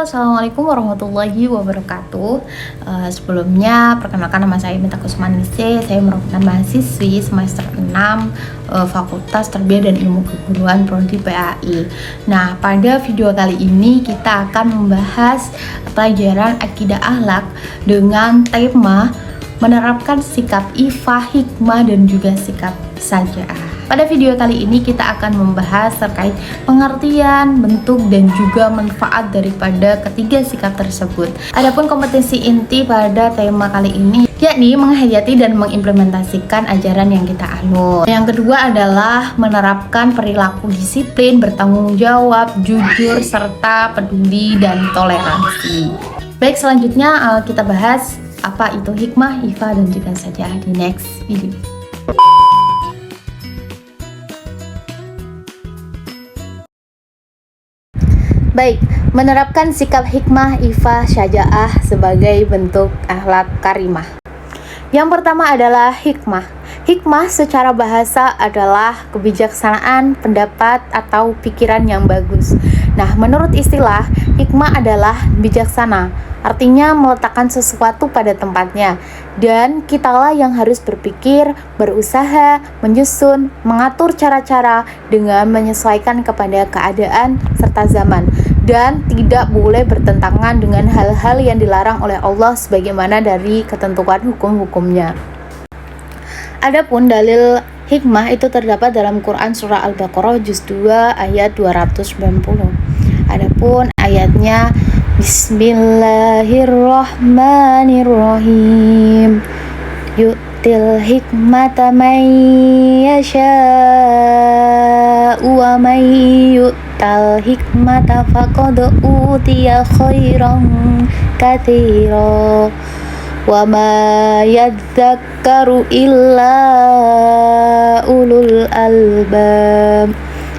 Assalamualaikum warahmatullahi wabarakatuh. Sebelumnya, perkenalkan nama saya Minta Kusmanise. Saya merupakan mahasiswi semester 6 Fakultas Tarbiyah dan Ilmu Keguruan Prodi PAI. Nah, pada video kali ini kita akan membahas pelajaran akidah akhlak dengan tema menerapkan sikap ifah, hikmah, dan juga sikap saja'ah. Pada video kali ini kita akan membahas terkait pengertian, bentuk, dan juga manfaat daripada ketiga sikap tersebut. Adapun kompetensi inti pada tema kali ini yakni menghayati dan mengimplementasikan ajaran yang kita anut. Yang kedua adalah menerapkan perilaku disiplin, bertanggung jawab, jujur, serta peduli dan toleransi. Baik, selanjutnya kita bahas apa itu hikmah, ifah, dan juga saja'ah di next video. Baik, menerapkan sikap hikmah, ifah, syaja'ah sebagai bentuk akhlak karimah. Yang pertama adalah hikmah. Hikmah secara bahasa adalah kebijaksanaan, pendapat, atau pikiran yang bagus. Nah, menurut istilah, hikmah adalah bijaksana. Artinya meletakkan sesuatu pada tempatnya. Dan kitalah yang harus berpikir, berusaha, menyusun, mengatur cara-cara dengan menyesuaikan kepada keadaan serta zaman. Dan tidak boleh bertentangan dengan hal-hal yang dilarang oleh Allah sebagaimana dari ketentuan hukum-hukumnya. Adapun dalil hikmah itu terdapat dalam Quran surah Al-Baqarah juz 2 ayat 290. Adapun ayatnya Bismillahirrahmanirrahim. Yu'til hikmata man yasha'u wa man yu'tal hikmata faqad utiya khairan katsira wa ma yadzakkaru illa ulul albab.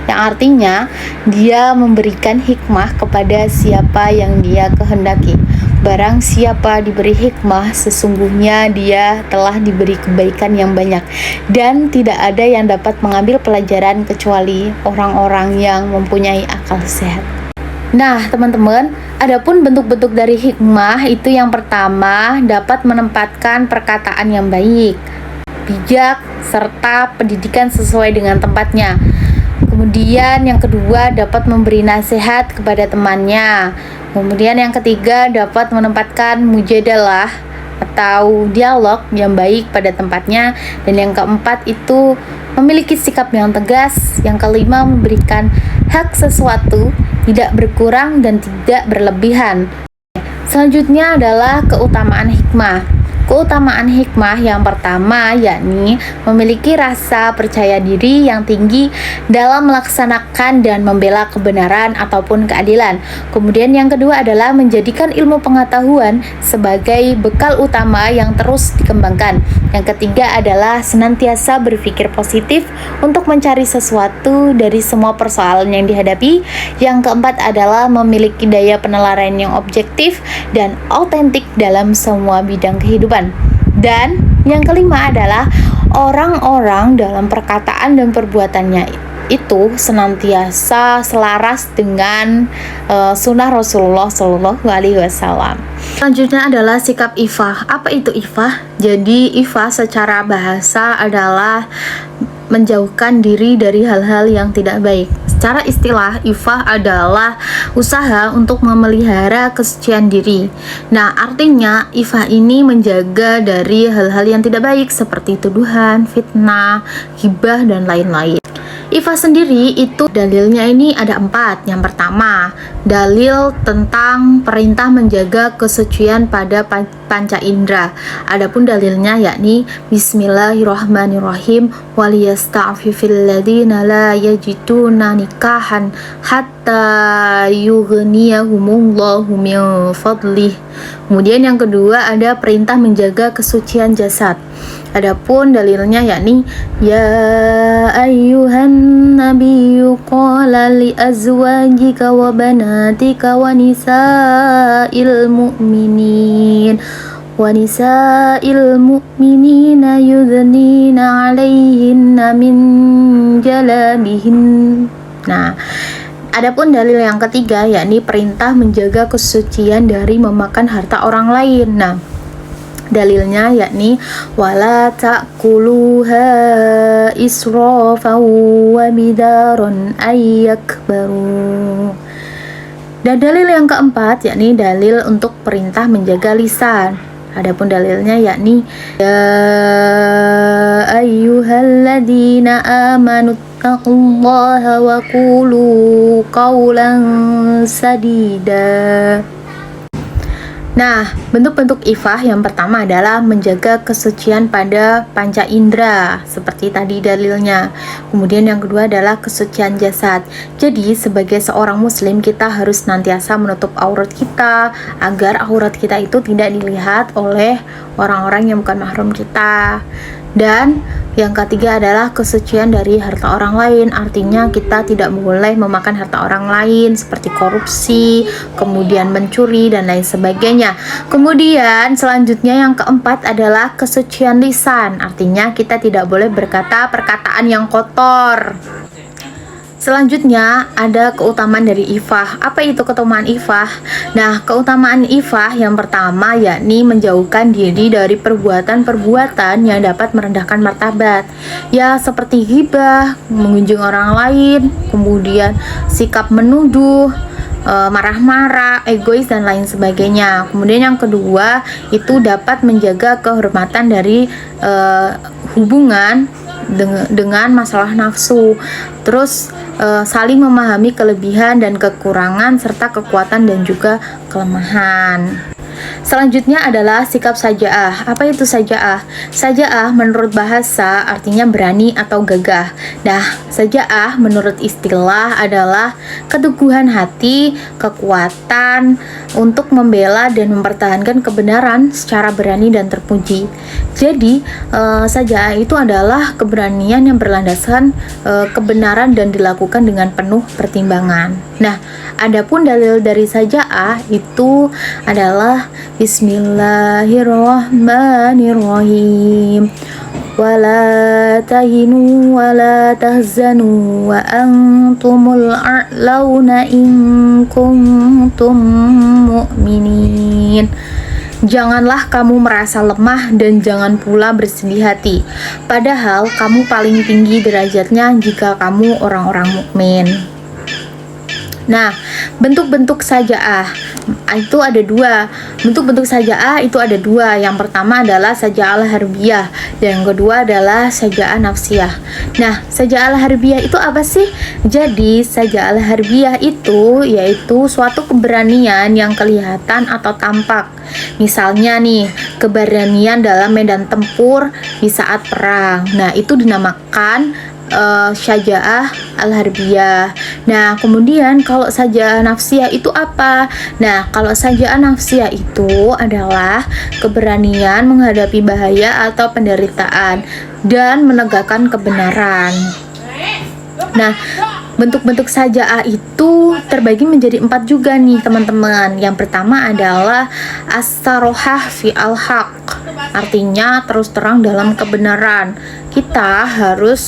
Yang artinya dia memberikan hikmah kepada siapa yang dia kehendaki. Barang siapa diberi hikmah, sesungguhnya dia telah diberi kebaikan yang banyak, dan tidak ada yang dapat mengambil pelajaran kecuali orang-orang yang mempunyai akal sehat. Nah, teman-teman, adapun bentuk-bentuk dari hikmah itu yang pertama dapat menempatkan perkataan yang baik, bijak, serta pendidikan sesuai dengan tempatnya. Kemudian yang kedua dapat memberi nasihat kepada temannya. Kemudian yang ketiga dapat menempatkan mujadalah atau dialog yang baik pada tempatnya. Dan yang keempat itu memiliki sikap yang tegas. Yang kelima memberikan hak sesuatu, tidak berkurang dan tidak berlebihan. Selanjutnya adalah keutamaan hikmah. Keutamaan hikmah yang pertama yakni memiliki rasa percaya diri yang tinggi dalam melaksanakan dan membela kebenaran ataupun keadilan. Kemudian yang kedua adalah menjadikan ilmu pengetahuan sebagai bekal utama yang terus dikembangkan. Yang ketiga adalah senantiasa berpikir positif untuk mencari sesuatu dari semua persoalan yang dihadapi. Yang keempat adalah memiliki daya penilaian yang objektif dan autentik dalam semua bidang kehidupan. Dan yang kelima adalah orang-orang dalam perkataan dan perbuatannya itu senantiasa selaras dengan sunnah Rasulullah SAW. Selanjutnya adalah sikap ifah. Apa itu ifah? Jadi ifah secara bahasa adalah menjauhkan diri dari hal-hal yang tidak baik. Secara istilah, ifah adalah usaha untuk memelihara kesucian diri. Nah, artinya ifah ini menjaga dari hal-hal yang tidak baik seperti tuduhan, fitnah, ghibah, dan lain-lain. Ifah sendiri itu dalilnya ini ada 4. Yang pertama, dalil tentang perintah menjaga kesucian pada panca indera. Adapun dalilnya yakni Bismillahirrahmanirrahim waliyasta'fifil ladzina la yajiduna nikahan hatta yughniyahumullahu min fadlih. Kemudian yang kedua ada perintah menjaga kesucian jasad. Adapun dalilnya yakni ya ayyuhan nabiyyu qala li azwajika wa banatika wa nisa'il mu'minina yudhnina 'alaihinna min jalabihin. Nah, Adapun dalil yang ketiga yakni perintah menjaga kesucian dari memakan harta orang lain. Nah, dalilnya yakni wala ta'kuluha israfan wa bidaron ayyakbaru. Dan dalil yang keempat yakni dalil untuk perintah menjaga lisan. Adapun dalilnya yakni ya ayyuhalladzina amanu taqullaha wa qulu qawlan sadida. Nah, bentuk-bentuk ifah yang pertama adalah menjaga kesucian pada panca indera, seperti tadi dalilnya. Kemudian yang kedua adalah kesucian jasad. Jadi, sebagai seorang muslim, kita harus senantiasa menutup aurat kita, agar aurat kita itu tidak dilihat oleh orang-orang yang bukan mahram kita. Dan yang ketiga adalah kesucian dari harta orang lain, artinya kita tidak boleh memakan harta orang lain seperti korupsi, kemudian mencuri dan lain sebagainya. Kemudian selanjutnya yang keempat adalah kesucian lisan, artinya kita tidak boleh berkata perkataan yang kotor. Selanjutnya ada keutamaan dari ifah. Apa itu keutamaan ifah? Nah, keutamaan ifah yang pertama yakni menjauhkan diri dari perbuatan-perbuatan yang dapat merendahkan martabat. Ya, seperti ghibah, mengunjung orang lain, kemudian sikap menuduh, marah-marah, egois dan lain sebagainya. Kemudian yang kedua itu dapat menjaga kehormatan dari hubungan dengan masalah nafsu. Terus saling memahami kelebihan dan kekurangan serta kekuatan dan juga kelemahan. Selanjutnya adalah sikap saja'ah. Apa itu saja'ah? Saja'ah menurut bahasa artinya berani atau gagah. Nah, saja'ah menurut istilah adalah keteguhan hati, kekuatan untuk membela dan mempertahankan kebenaran secara berani dan terpuji. Jadi, saja'ah itu adalah keberanian yang berlandaskan kebenaran dan dilakukan dengan penuh pertimbangan. Nah, adapun dalil dari saja'ah itu adalah Bismillahirrahmanirrahim. Wala tahinu wala tahzanu wa antumul a'launa in kuntum mu'minin. Janganlah kamu merasa lemah dan jangan pula bersedih hati, padahal kamu paling tinggi derajatnya jika kamu orang-orang mukmin. Nah, bentuk-bentuk saja'ah itu ada dua. Bentuk-bentuk saja'ah itu ada dua. Yang pertama adalah saja'ah harbiyah dan yang kedua adalah saja'ah nafsiyah. Nah, saja'ah harbiyah itu apa sih? Jadi, saja'ah harbiyah itu yaitu suatu keberanian yang kelihatan atau tampak. Misalnya nih, keberanian dalam medan tempur di saat perang. Nah, itu dinamakan syaja'ah al-harbiyah. Nah, kemudian kalau saja'ah nafsiyah itu apa? Nah, kalau saja'ah nafsiyah itu adalah keberanian menghadapi bahaya atau penderitaan dan menegakkan kebenaran. Nah, bentuk-bentuk saja'ah itu terbagi menjadi 4 juga nih teman-teman. Yang pertama adalah as-sarohah fi al-haq, artinya terus terang dalam kebenaran. Kita harus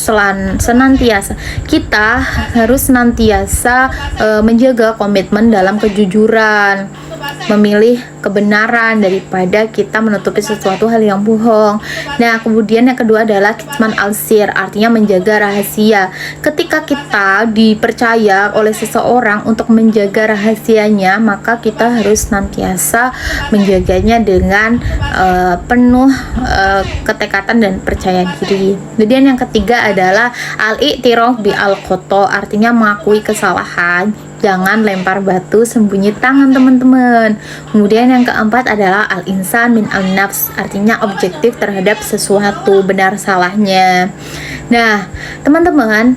senantiasa menjaga komitmen dalam kejujuran, memilih kebenaran daripada kita menutupi sesuatu hal yang bohong. Nah, kemudian yang kedua adalah kitman al-sir, artinya menjaga rahasia. Ketika kita dipercaya oleh seseorang untuk menjaga rahasianya, maka kita harus senantiasa menjaganya dengan penuh ketekatan dan percaya diri. Kemudian yang ketiga adalah al-i'tiraf bi al-khoto, artinya mengakui kesalahan. Jangan lempar batu sembunyi tangan teman-teman. Kemudian yang keempat adalah al-insan min al-nafs, artinya objektif terhadap sesuatu, benar salahnya. Nah, teman-teman,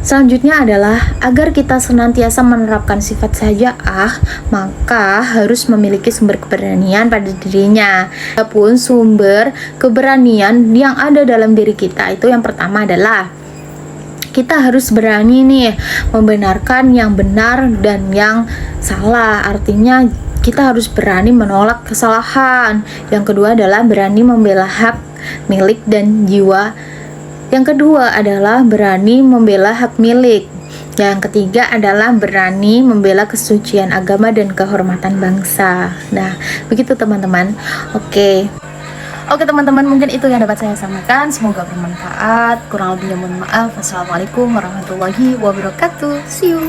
selanjutnya adalah agar kita senantiasa menerapkan sifat saja'ah, maka harus memiliki sumber keberanian pada dirinya. Adapun sumber keberanian yang ada dalam diri kita itu yang pertama adalah kita harus berani nih membenarkan yang benar dan yang salah, artinya kita harus berani menolak kesalahan. Yang kedua adalah berani membela hak milik dan jiwa. Yang kedua adalah berani membela hak milik. Yang ketiga adalah berani membela kesucian agama dan kehormatan bangsa. Nah, begitu teman-teman. Oke. Oke teman-teman, mungkin itu yang dapat saya sampaikan. Semoga bermanfaat. Kurang lebihnya mohon maaf. Wassalamualaikum warahmatullahi wabarakatuh. See you.